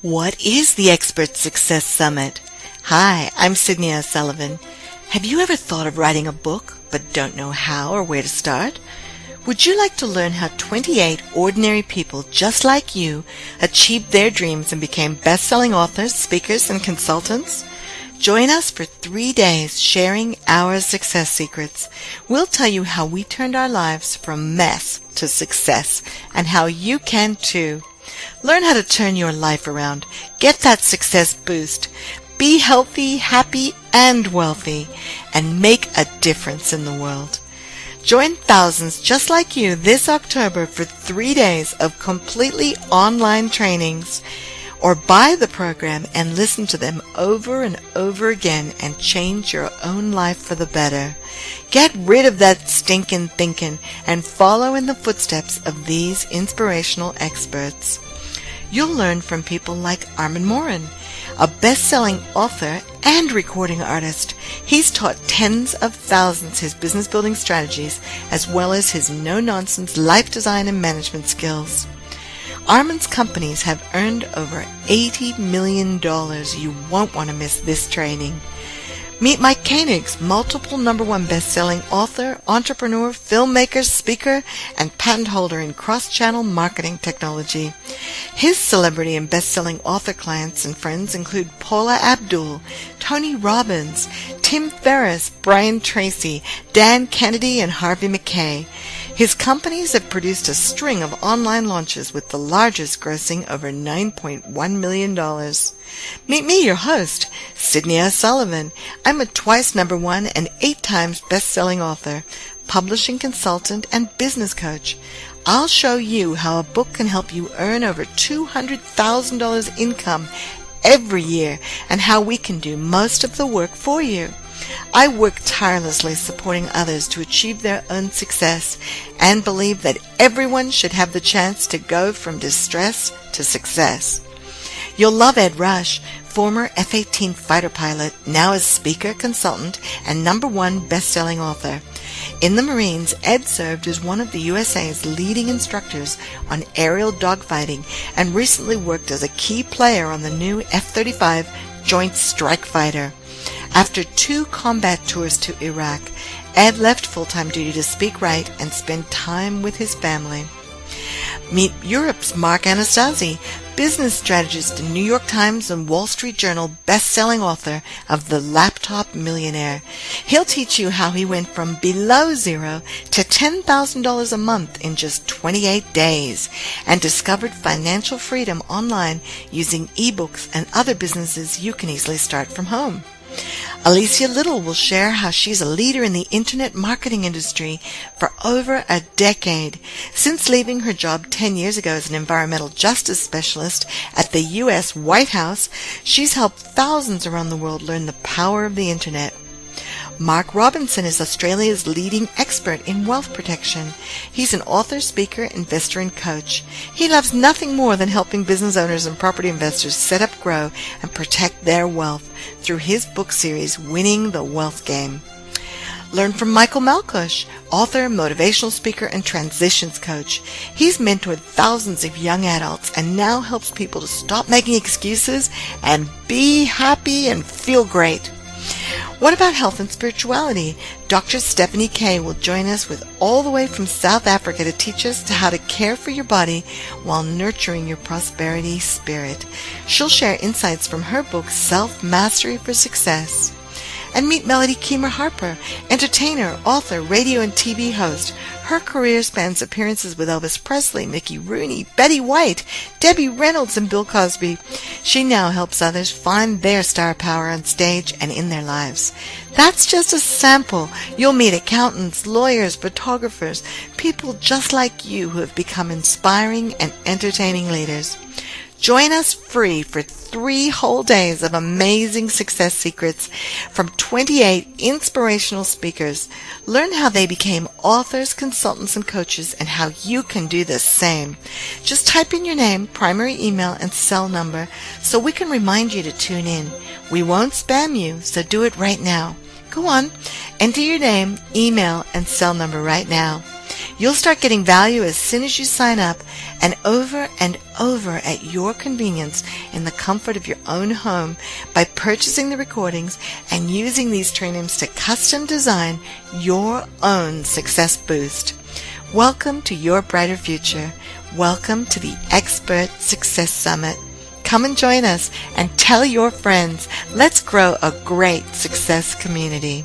What is the Expert Success Summit? Hi, I'm Sydney O'Sullivan. Have you ever thought of writing a book but don't know how or where to start? Would you like to learn how 28 ordinary people just like you achieved their dreams and became best-selling authors, speakers, and consultants? Join us for 3 days sharing our success secrets. We'll tell you how we turned our lives from mess to success and how you can too. Learn how to turn your life around. Get that success boost. Be healthy, happy, and wealthy, and make a difference in the world. Join thousands just like you this October for 3 days of completely online trainings, or buy the program and listen to them over and over again and change your own life for the better. Get rid of that stinking thinking and follow in the footsteps of these inspirational experts. You'll learn from people like Armin Morin, a best-selling author and recording artist. He's taught tens of thousands his business-building strategies as well as his no-nonsense life design and management skills. Armin's companies have earned over $80 million. You won't want to miss this training. Meet Mike Koenigs, multiple #1 best-selling author, entrepreneur, filmmaker, speaker, and patent holder in cross-channel marketing technology. His celebrity and best-selling author clients and friends include Paula Abdul, Tony Robbins, Tim Ferriss, Brian Tracy, Dan Kennedy, and Harvey Mackay. His companies have produced a string of online launches with the largest grossing over $9.1 million. Meet me, your host, Sydney O'Sullivan. I'm a twice #1 and 8 times best-selling author, publishing consultant, and business coach. I'll show you how a book can help you earn over $200,000 income every year and how we can do most of the work for you. I work tirelessly supporting others to achieve their own success and believe that everyone should have the chance to go from distress to success. You'll love Ed Rush, former F-18 fighter pilot, now a speaker, consultant, and #1 best-selling author. In the Marines, Ed served as one of the USA's leading instructors on aerial dogfighting and recently worked as a key player on the new F-35 Joint Strike Fighter. After 2 combat tours to Iraq, Ed left full-time duty to speak right and spend time with his family. Meet Europe's Mark Anastasi, business strategist and New York Times and Wall Street Journal best-selling author of The Laptop Millionaire. He'll teach you how he went from below zero to $10,000 a month in just 28 days and discovered financial freedom online using ebooks and other businesses you can easily start from home. Alicia Little will share how she's a leader in the internet marketing industry for over a decade. Since leaving her job 10 years ago as an environmental justice specialist at the U.S. White House, she's helped thousands around the world learn the power of the internet. Mark Robinson is Australia's leading expert in wealth protection. He's an author, speaker, investor, and coach. He loves nothing more than helping business owners and property investors set up, grow, and protect their wealth through his book series, Winning the Wealth Game. Learn from Michael Malkush, author, motivational speaker, and transitions coach. He's mentored thousands of young adults and now helps people to stop making excuses and be happy and feel great. What about health and spirituality? Dr. Stephanie Kay will join us with all the way from South Africa to teach us how to care for your body while nurturing your prosperity spirit. She'll share insights from her book, Self-Mastery for Success. And meet Melody Keemer Harper, entertainer, author, radio and TV host. Her career spans appearances with Elvis Presley, Mickey Rooney, Betty White, Debbie Reynolds, and Bill Cosby. She now helps others find their star power on stage and in their lives. That's just a sample. You'll meet accountants, lawyers, photographers, people just like you who have become inspiring and entertaining leaders. Join us free for 3 whole days of amazing success secrets from 28 inspirational speakers. Learn how they became authors, consultants, and coaches and how you can do the same. Just type in your name, primary email, and cell number so we can remind you to tune in. We won't spam you, so do it right now. Go on, enter your name, email, and cell number right now. You'll start getting value as soon as you sign up, and over at your convenience in the comfort of your own home by purchasing the recordings and using these trainings to custom design your own success boost. Welcome to your brighter future. Welcome to the Expert Success Summit. Come and join us and tell your friends. Let's grow a great success community.